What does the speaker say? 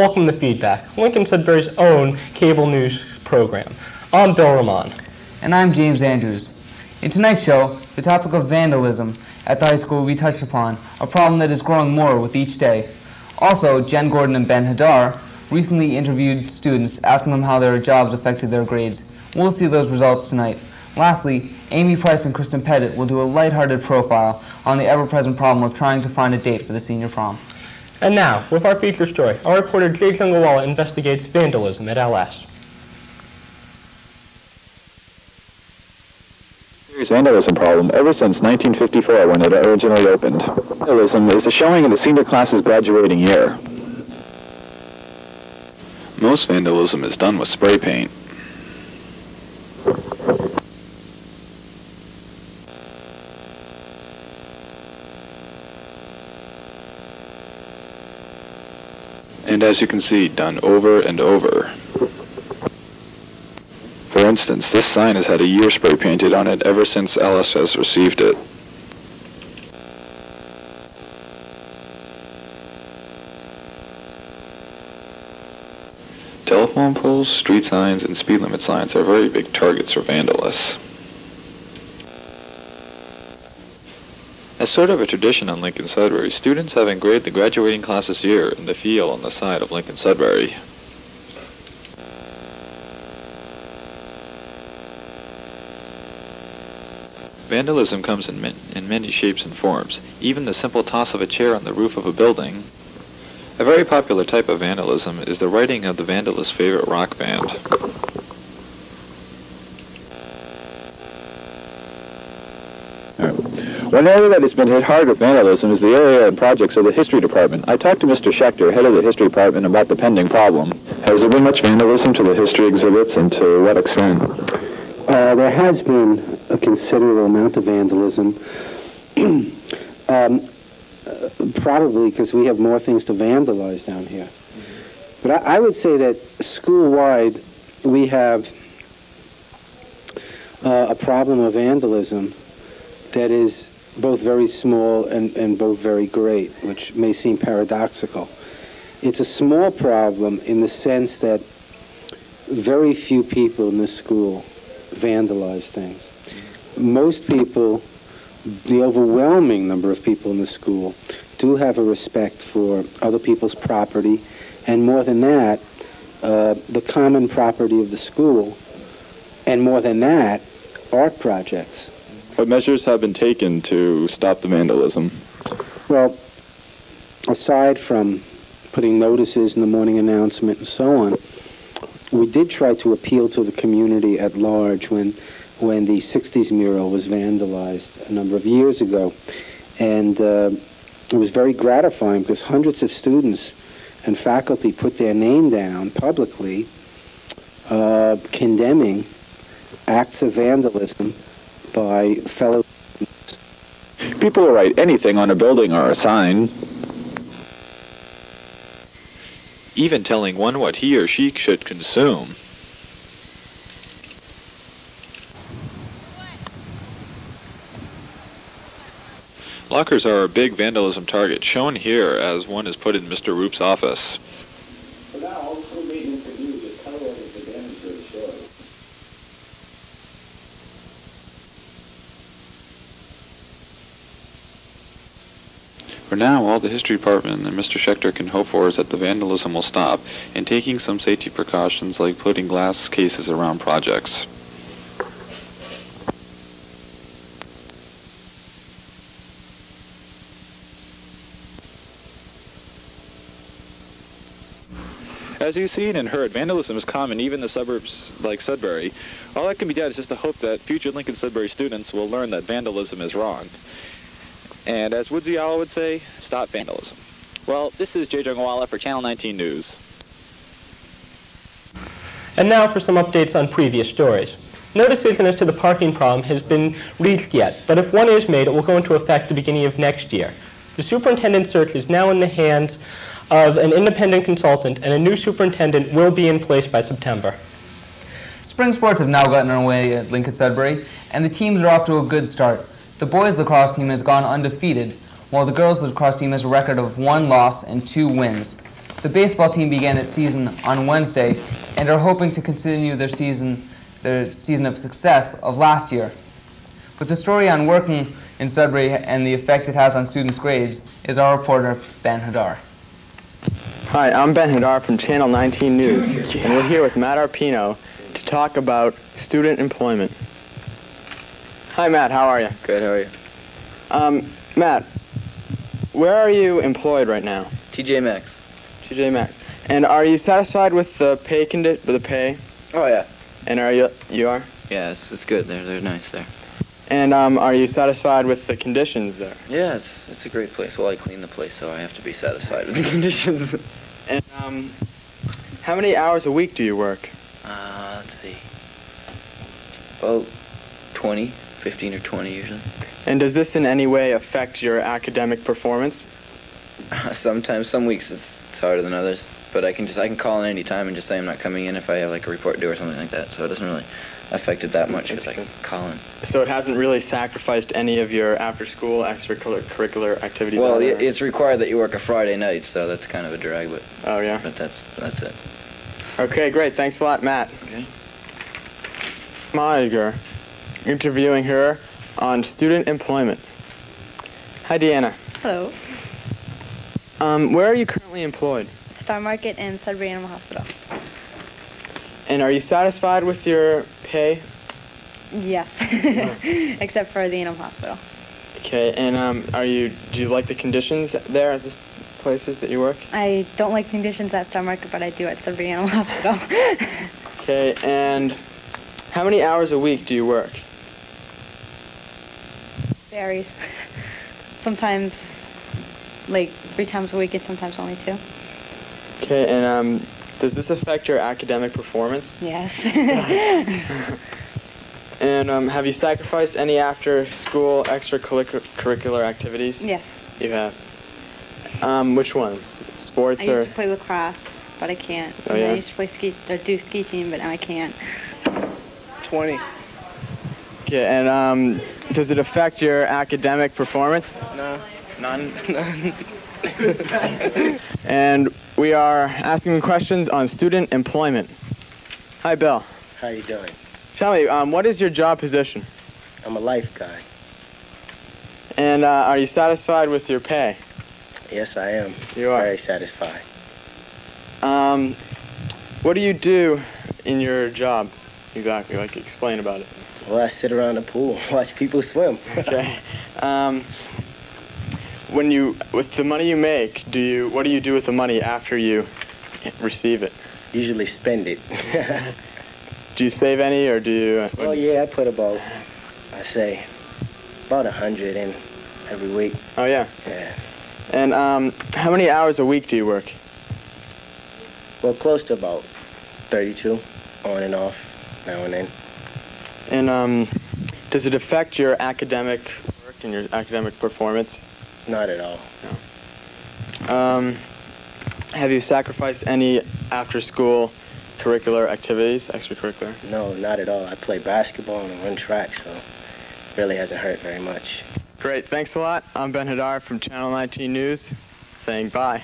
welcome to Feedback, Lincoln-Sudbury's own cable news program. I'm Bill Ramon. And I'm James Andrews. In tonight's show, the topic of vandalism at the high school will be touched upon, a problem that is growing more with each day. Also, Jenn, Gordon, and Ben Hadar recently interviewed students, asking them how their jobs affected their grades. We'll see those results tonight. Lastly, Amy Price and Kristen Pettit will do a lighthearted profile on the ever-present problem of trying to find a date for the senior prom. And now, with our feature story, our reporter Jay Jungalwala investigates vandalism at LS. Serious vandalism problem ever since 1954 when it originally opened. Vandalism is the showing of the senior class's graduating year. Most vandalism is done with spray paint. And as you can see, done over and over. For instance, this sign has had a year spray painted on it ever since Ellis has received it. Telephone poles, street signs, and speed limit signs are very big targets for vandalists. As sort of a tradition on Lincoln-Sudbury, students have engraved the graduating class's year in the field on the side of Lincoln-Sudbury. Vandalism comes in many shapes and forms, even the simple toss of a chair on the roof of a building. A very popular type of vandalism is the writing of the vandalist's favorite rock band. One area that has been hit hard with vandalism is the area and projects of the history department. I talked to Mr. Schechter, head of the history department, about the pending problem. Has there been much vandalism to the history exhibits, and to what extent? There has been a considerable amount of vandalism. Probably because we have more things to vandalize down here. But I would say that school-wide we have a problem of vandalism that is both very small and both very great, which may seem paradoxical. It's a small problem in the sense that very few people in this school vandalize things. Most people, the overwhelming number of people in the school, do have a respect for other people's property, and more than that, the common property of the school, and more than that, art projects. What measures have been taken to stop the vandalism? Well, aside from putting notices in the morning announcement and so on, we did try to appeal to the community at large when the 60s mural was vandalized a number of years ago. And it was very gratifying because hundreds of students and faculty put their name down publicly condemning acts of vandalism by fellow students. People will write anything on a building or a sign. Even telling one what he or she should consume. Lockers are a big vandalism target, shown here as one is put in Mr. Roop's office. For now, all the school maintenance can do is just color over the damage to the shore. For now, all the history department and Mr. Schechter can hope for is that the vandalism will stop, and taking some safety precautions like putting glass cases around projects. As you've seen and heard, vandalism is common even in the suburbs like Sudbury. All that can be done is just to hope that future Lincoln-Sudbury students will learn that vandalism is wrong. And as Woodsy Owl would say, stop vandalism. Well, this is Jay Jungalwala for Channel 19 News. And now for some updates on previous stories. No decision as to the parking problem has been reached yet, but if one is made, it will go into effect the beginning of next year. The superintendent search is now in the hands of an independent consultant, and a new superintendent will be in place by September. Spring sports have now gotten underway at Lincoln-Sudbury, and the teams are off to a good start. The boys lacrosse team has gone undefeated, while the girls lacrosse team has a record of 1 loss and 2 wins. The baseball team began its season on Wednesday and are hoping to continue their season of success of last year. With the story on working in Sudbury and the effect it has on students' grades is our reporter, Ben Hadar. Hi, I'm Ben Hadar from Channel 19 News, and we're here with Matt Arpino to talk about student employment. Hi, Matt. How are you? Good. How are you? Matt, where are you employed right now? TJ Maxx. TJ Maxx. And are you satisfied with the pay? Oh yeah. And you are? Yeah, it's good. They're nice there. And are you satisfied with the conditions there? Yeah, it's a great place. Well, I clean the place, so I have to be satisfied with the conditions. And how many hours a week do you work? Let's see. About 15 or 20 usually. And does this in any way affect your academic performance? Sometimes, some weeks it's harder than others, but I can call in any time and just say I'm not coming in if I have like a report due or something like that. So it doesn't really affect it that much because I can call in. So it hasn't really sacrificed any of your after-school extracurricular activities? Well, it's required that you work a Friday night, so that's kind of a drag, but... Oh, yeah? But that's it. Okay, great. Thanks a lot, Matt. Okay. Moniger, interviewing her on student employment. Hi, Deanna. Hello. Where are you currently employed? Star Market and Sudbury Animal Hospital. And are you satisfied with your pay? Yes, except for the animal hospital. Okay, and do you like the conditions there at the places that you work? I don't like conditions at Star Market, but I do at Sudbury Animal Hospital. Okay, and how many hours a week do you work? Varies. Sometimes like 3 times a week and sometimes only 2. Okay, and does this affect your academic performance? Yes. And have you sacrificed any after-school extracurricular activities? Yes. You have. Which ones? Sports I or? used to play lacrosse, but I can't. Oh, yeah? I used to play do ski team, but now I can't. 20. Okay, and does it affect your academic performance? No. None. And we are asking questions on student employment. Hi, Bill. How you doing? Tell me, what is your job position? I'm a life guy. And are you satisfied with your pay? Yes, I am. You are? Very satisfied. What do you do in your job? Exactly, like explain about it. Well, I sit around the pool, watch people swim. Okay. With the money you make, what do you do with the money after you receive it? Usually spend it. Do you save any, or do you? Oh yeah, I put about 100 in every week. Oh yeah. Yeah. And how many hours a week do you work? Well, close to about 32, on and off, now and then. And does it affect your academic work and your academic performance? Not at all. No. Have you sacrificed any after-school curricular activities, extracurricular? No, not at all. I play basketball and run track, so it really hasn't hurt very much. Great, thanks a lot. I'm Ben Hadar from Channel 19 News, saying bye.